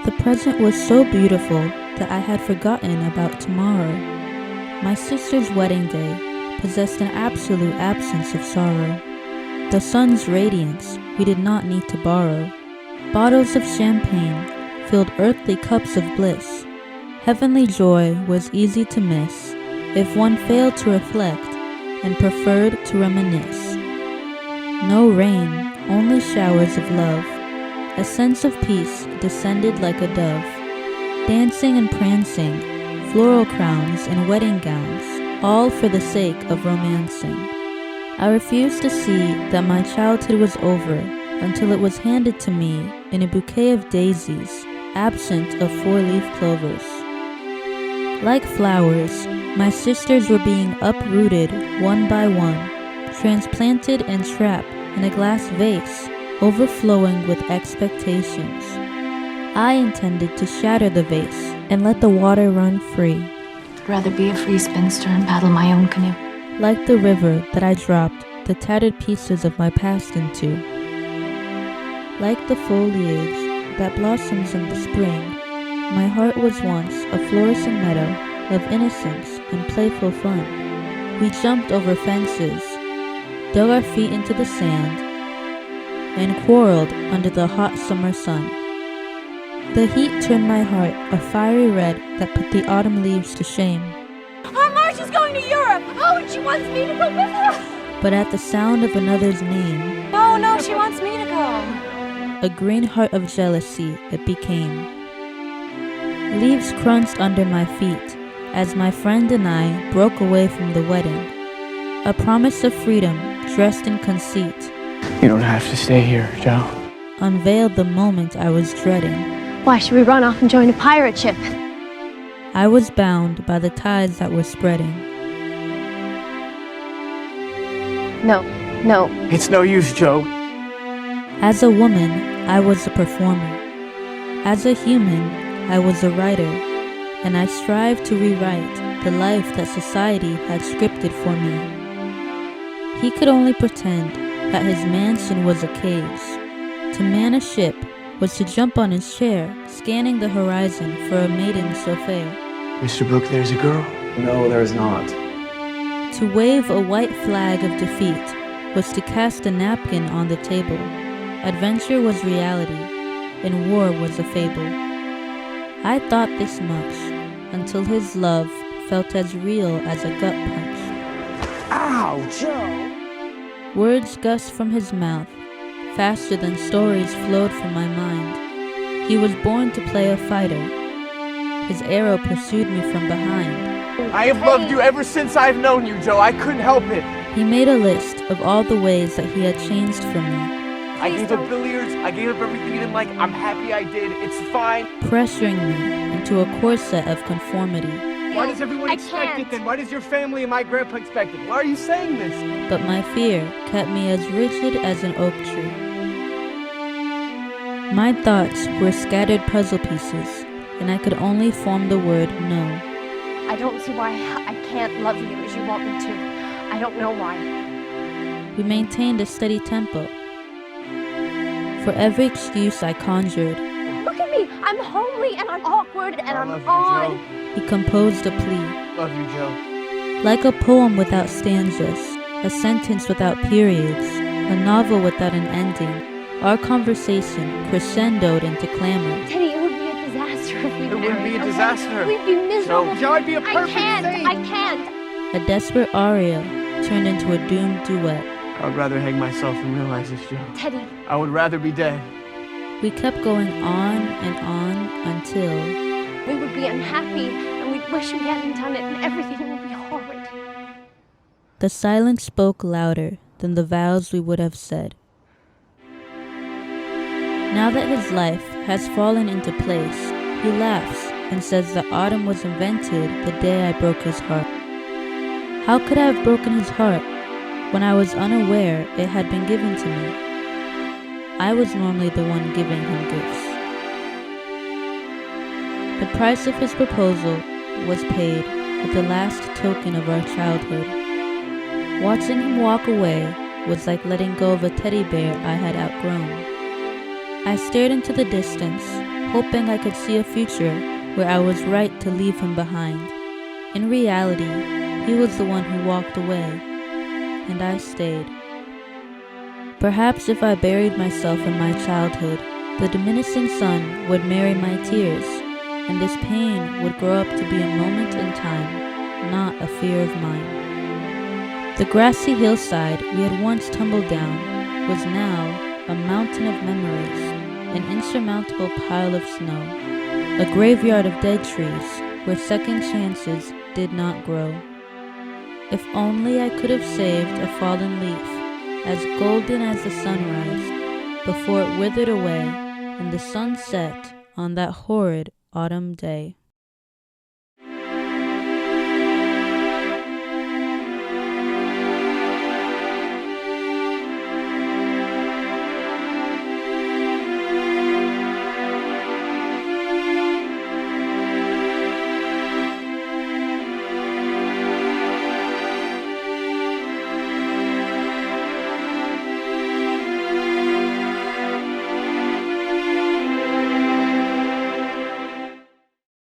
The present was so beautiful that I had forgotten about tomorrow. My sister's wedding day possessed an absolute absence of sorrow. The sun's radiance we did not need to borrow. Bottles of champagne filled earthly cups of bliss. Heavenly joy was easy to miss if one failed to reflect and preferred to reminisce. No rain, only showers of love. A sense of peace descended like a dove. Dancing and prancing, floral crowns and wedding gowns, all for the sake of romancing. I refused to see that my childhood was over until it was handed to me in a bouquet of daisies, absent of four-leaf clovers. Like flowers, my sisters were being uprooted one by one, transplanted and trapped in a glass vase, overflowing with expectations. I intended to shatter the vase and let the water run free. I'd rather be a free spinster and paddle my own canoe. Like the river that I dropped the tattered pieces of my past into. Like the foliage that blossoms in the spring, my heart was once a flourishing meadow of innocence and playful fun. We jumped over fences, dug our feet into the sand, and quarreled under the hot summer sun. The heat turned my heart a fiery red that put the autumn leaves to shame. Our Marsh is going to Europe! Oh, and she wants me to go with her! But at the sound of another's name, No, she wants me to go. a green heart of jealousy it became. Leaves crunched under my feet as my friend and I broke away from the wedding. A promise of freedom dressed in conceit You don't have to stay here, Joe. unveiled the moment I was dreading. Why should we run off and join a pirate ship? I was bound by the tides that were spreading. No. It's no use, Joe. As a woman, I was a performer. As a human, I was a writer, and I strived to rewrite the life that society had scripted for me. He could only pretend that his mansion was a cage. To man a ship was to jump on his chair, scanning the horizon for a maiden so fair. Mr. Book, there's a girl. No, there is not. To wave a white flag of defeat was to cast a napkin on the table. Adventure was reality, and war was a fable. I thought this much until his love felt as real as a gut punch. Ow, Joe! Words gushed from his mouth, faster than stories flowed from my mind. He was born to play a fighter. His arrow pursued me from behind. I have loved you ever since I've known you, Joe. I couldn't help it. He made a list of all the ways that he had changed for me, I gave up billiards. I gave up everything you didn't like. I'm happy I did. It's fine. pressuring me into a corset of conformity. Why does everyone expect it then? Why does your family and my grandpa expect it? Why are you saying this? But my fear kept me as rigid as an oak tree. My thoughts were scattered puzzle pieces, and I could only form the word no. I don't see why I can't love you as you want me to. I don't know why. We maintained a steady tempo. For every excuse I conjured, Look at me! I'm homely and I'm awkward and I'm love you, odd. Joe. he composed a plea. Love you, Joe. Like a poem without stanzas, a sentence without periods, a novel without an ending, our conversation crescendoed into clamor. Teddy, it would be a disaster if we It wouldn't be a disaster. We'd be miserable. Joe, I'd be a I perfect can't. saint. I can't. A desperate aria turned into a doomed duet. I would rather hang myself than realize this, Joe. Teddy, I would rather be dead. We kept going on and on until we would be unhappy and we'd wish we hadn't done it and everything would be horrid. the silence spoke louder than the vows we would have said. Now that his life has fallen into place, he laughs and says that autumn was invented the day I broke his heart. How could I have broken his heart when I was unaware it had been given to me? I was normally the one giving him gifts. The price of his proposal was paid with the last token of our childhood. Watching him walk away was like letting go of a teddy bear I had outgrown. I stared into the distance, hoping I could see a future where I was right to leave him behind. In reality, he was the one who walked away, and I stayed. Perhaps if I buried myself in my childhood, the diminishing sun would marry my tears, and this pain would grow up to be a moment in time, not a fear of mine. The grassy hillside we had once tumbled down was now a mountain of memories, an insurmountable pile of snow, a graveyard of dead trees where second chances did not grow. If only I could have saved a fallen leaf, as golden as the sunrise, before it withered away and the sun set on that horrid autumn day.